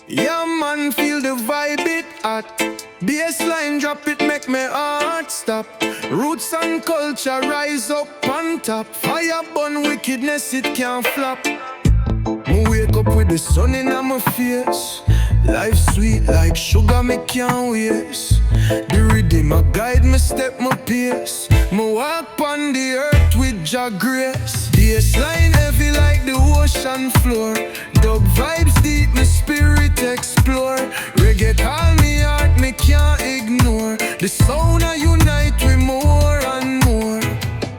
Yeah man, feel the vibe it hot. Bassline drop it, make my heart stop. Roots and culture rise up on top. Fire burn wickedness, it can't flop. Me wake up with the sun in my face. Life sweet like sugar, me can't waste. The rhythm a guide me, step my pace. Me walk on the earth with Jah grace. Bassline heavy like the ocean floor. Dub vibes deep, my spirit explore. Reggae call me heart, me can't ignore. The sound a unite we more and more.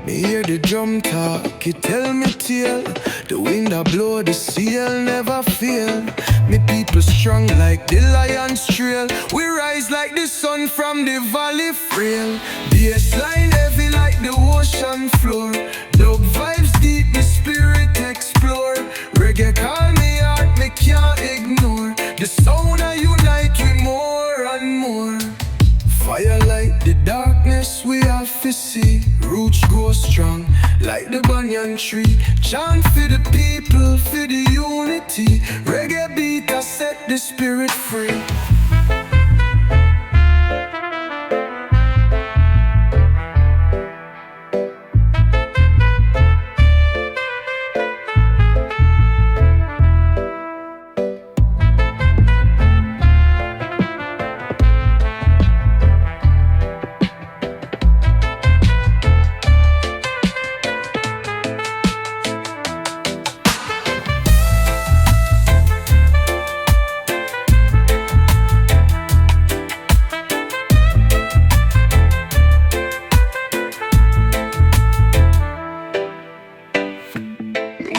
Me hear the drum talk, it tell me tale. The wind a blow, the seal never fail. Me people strong like the lion's trail. We rise like the sun from the valley frail. Bassline heavy like the ocean floor. Dub vibes deep, me spirit explore. Reggae call me heart, me can't ignore. The sound a unite we more and more. Fire like the darkness we have to see. Roots grow strong like the banyan tree. Chant for the people, for the unity. Reggae beat has set the spirit free.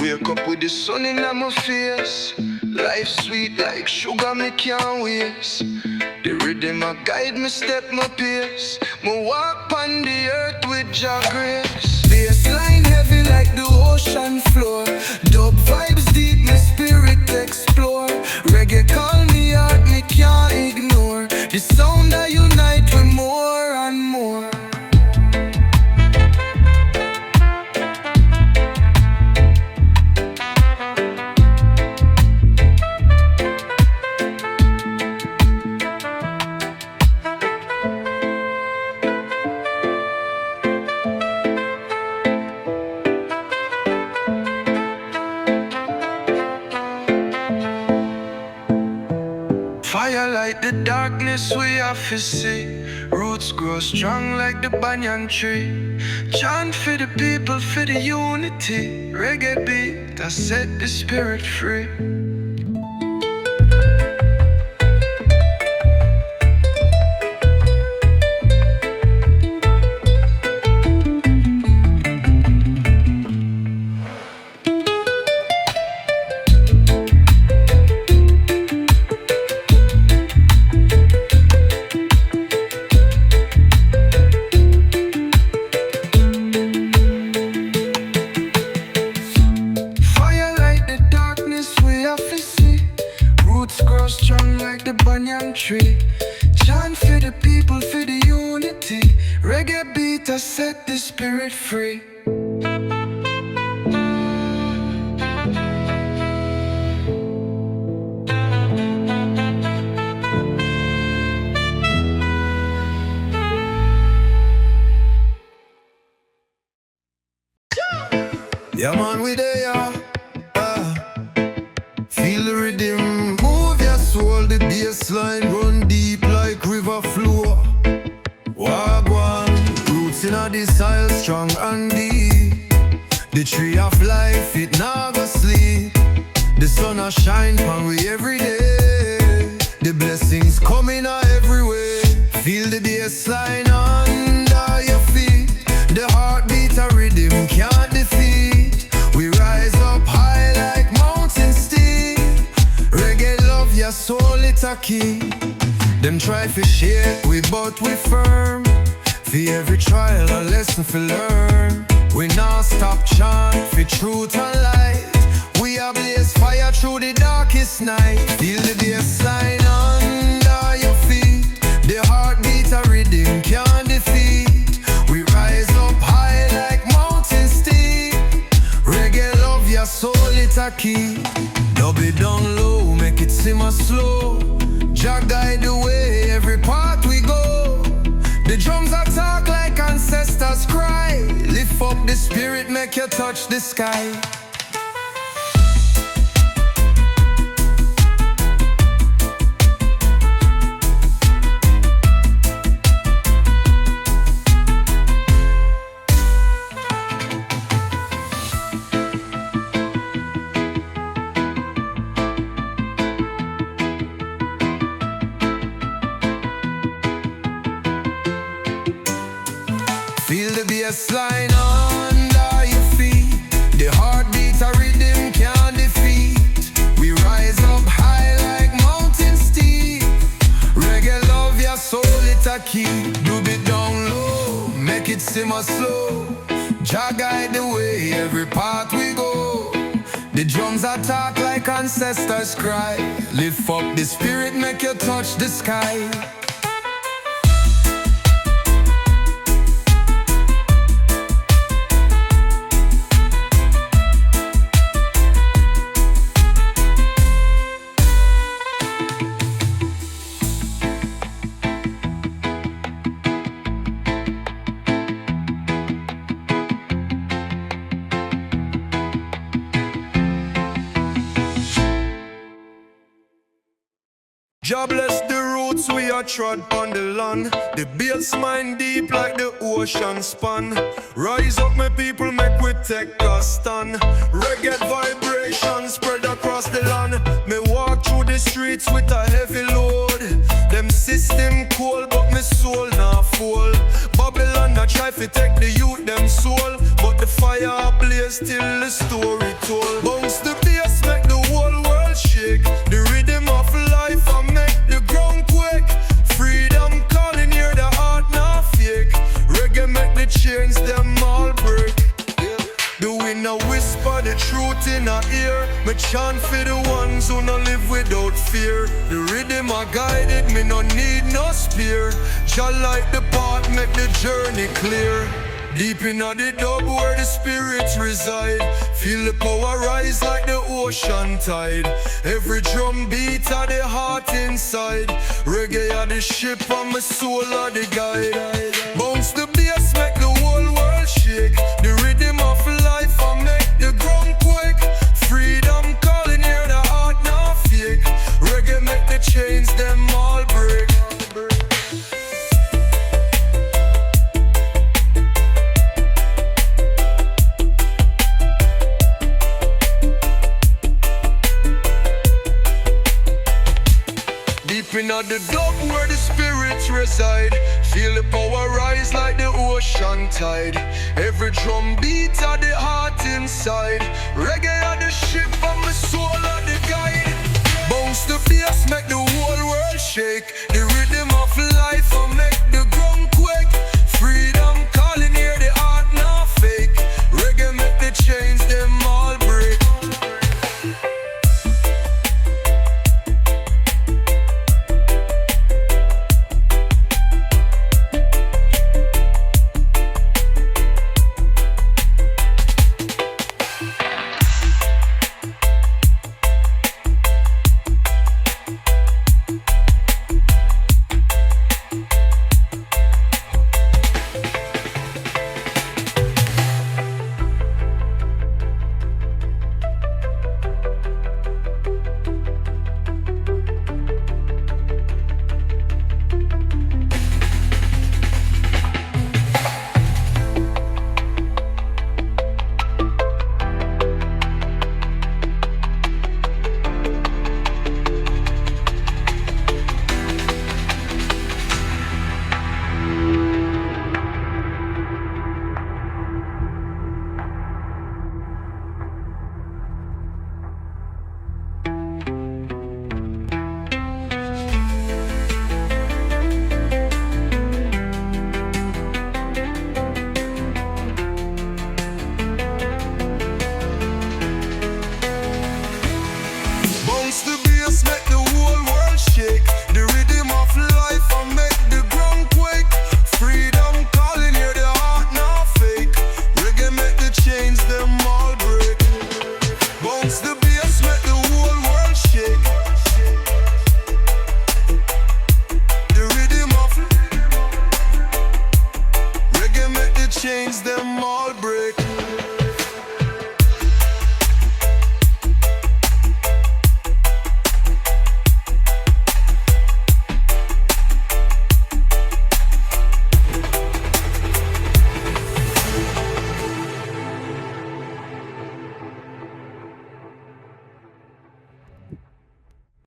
Wake up with the sun in my face. Life sweet like sugar, me can't waste. The rhythm a guide me, step my pace. Me walk on the earth with Jah grace. Bassline heavy like the ocean floor. Dub vibes deep, my spirit explore. Reggae call me heart, me can't ignore. The sound that unite we more and more. Fire like the darkness we have to see. Roots grow strong like the banyan tree. Chant for the people, for the unity. Reggae beat that set the spirit free. Grow strong like the banyan tree. Chant for the people, for the unity. Reggae beat has set the spirit free. Yeah man, we there. Feel the rhythm, move your soul. The bassline run deep like river flow. Wagwan, roots in the soil strong and deep. The tree of life, it never sleep. The sun a shine on we every day. The blessings coming every way. Feel the bassline under your feet. The heartbeat a rhythm can't defeat. We rise up high like mountain steep. Reggae love your soul, it's a key. Them try to shake we, but we firm. For every trial a lesson to learn. We not stop chant for truth and light. We are blaze fire through the darkest night. Feel the bassline under your feet. The heartbeat a rhythm can't defeat. We rise up high like mountain steep. Reggae love your soul, it's a key. Dub it down low, make it simmer simmer slow. Jah guide the way, every part we go. The drums attack like ancestors cry. Lift up the spirit, make you touch the sky. Feel the bassline under your feet. The heartbeat a rhythm can't defeat. We rise up high like mountain steep. Reggae love your soul, it a key. Dub it down low, make it simmer slow. Jah guide the way, every part we go. The drums attack like ancestors cry. Lift up the spirit, make you touch the sky. Jah bless the roots we are trod on the land. The bass mine deep like the ocean span. Rise up my people, make we take a stand. Reggae vibration spread across the land. Me walk through the streets with a heavy load. Them system cold but me soul not full. Babylon a try to take the youth them soul, but the fire blaze till the story told. Bounce the bass make the whole world shake. The rhythm of life and make the ground quake. Freedom calling, hear the heart not fake. Reggae make the chains them all break. The wind a whisper the truth in our ear. Me chant for the ones who no live without fear. The rhythm a guided, me no need no spear. Jah light the path, make the journey clear. Deep in the dub where the spirits reside. Feel the power rise like the ocean tide. Every drum beat of the heart inside. Reggae are the ship and my soul are the guide. Bounce the bass make the whole world shake. The rhythm of life and make the ground quake. Freedom calling, hear the heart not fake. Reggae make the chains them all break. In the dub where the spirits reside. Feel the power rise like the ocean tide. Every drum beat of the heart inside. Reggae are the ship and my soul are the guide. Bounce the bass make the whole world shake. The rhythm of life and make the ground quake. Freedom calling, hear the heart not fake. Reggae make the chains them all break. chains them all break.